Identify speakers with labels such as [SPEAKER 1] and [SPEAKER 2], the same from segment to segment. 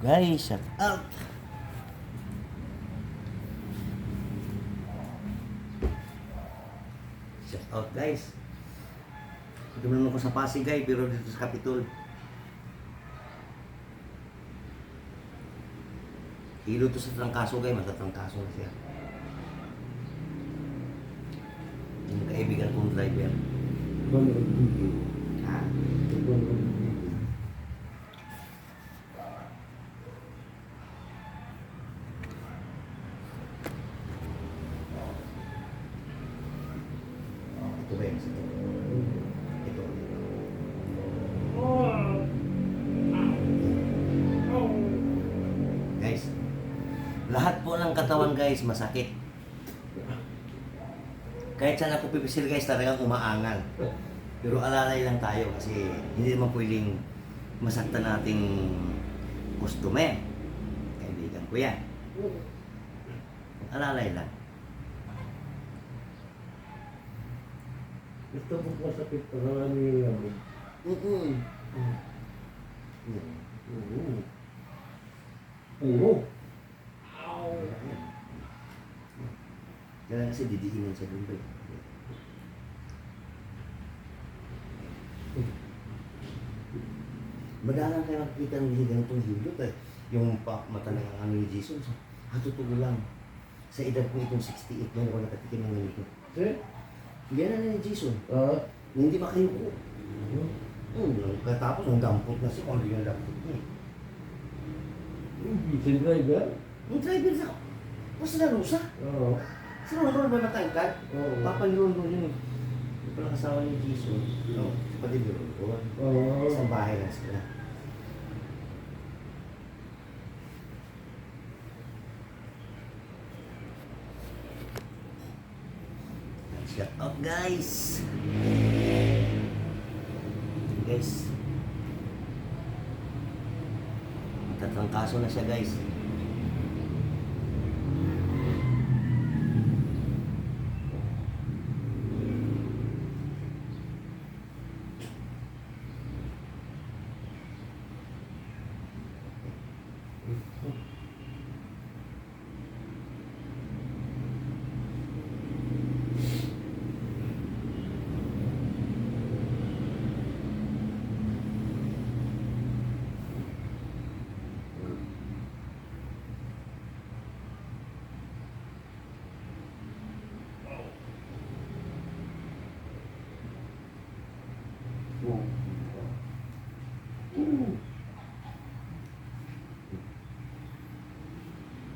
[SPEAKER 1] guys, shout out. Shout out guys. Ito naman ko sa Pasig guys, pero dito sa Capitol. Hilo to sa trangkaso guys, matatrangkaso na siya. Yung kaibigan kong driver. Ha? Ito ba yun? Ito. Guys, lahat po ng katawan guys masakit. Kahit saan ako pipisil guys, talagang umaangal. Pero alalay lang tayo kasi hindi naman pwedeng masaktan nating customer. Kaibigan ko yan. Alalay lang.
[SPEAKER 2] Gusto ko masakit pa naman yung Puro.
[SPEAKER 1] Kaya kasi didiinan sa doon ba eh. Madalang kayo makikita ng ganitong hilot eh. Yung mata ng ano ni Jesus. Hatutugo lang. Sa edad ko itong 68 nung ako nakatikim ng ganito.
[SPEAKER 2] Eh?
[SPEAKER 1] Yan na ni Jesus.
[SPEAKER 2] Ah?
[SPEAKER 1] Hindi makayuko. Katapos ang dampot na siya kung ano yung dampot niya.
[SPEAKER 2] Diesel driver?
[SPEAKER 1] Yung driver sa... Mas nalusa.
[SPEAKER 2] Oo.
[SPEAKER 1] Sa mga ba nakangkat?
[SPEAKER 2] Oo.
[SPEAKER 1] Papaliron doon yun. Yung palang asawa ni Jesus. No, kapatid doon.
[SPEAKER 2] Oo.
[SPEAKER 1] Isang bahay lang sila. Shout out guys! Guys. Tatrangkaso na siya guys.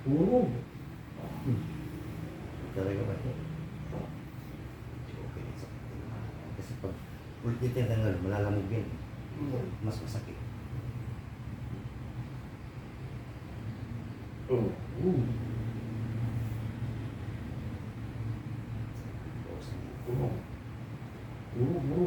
[SPEAKER 2] Puro.
[SPEAKER 1] Talaga ba ito? Okay. Kasi pag ulit yung tangal, malalamog yan. Mas masakit.
[SPEAKER 2] Oo. Puro. Puro.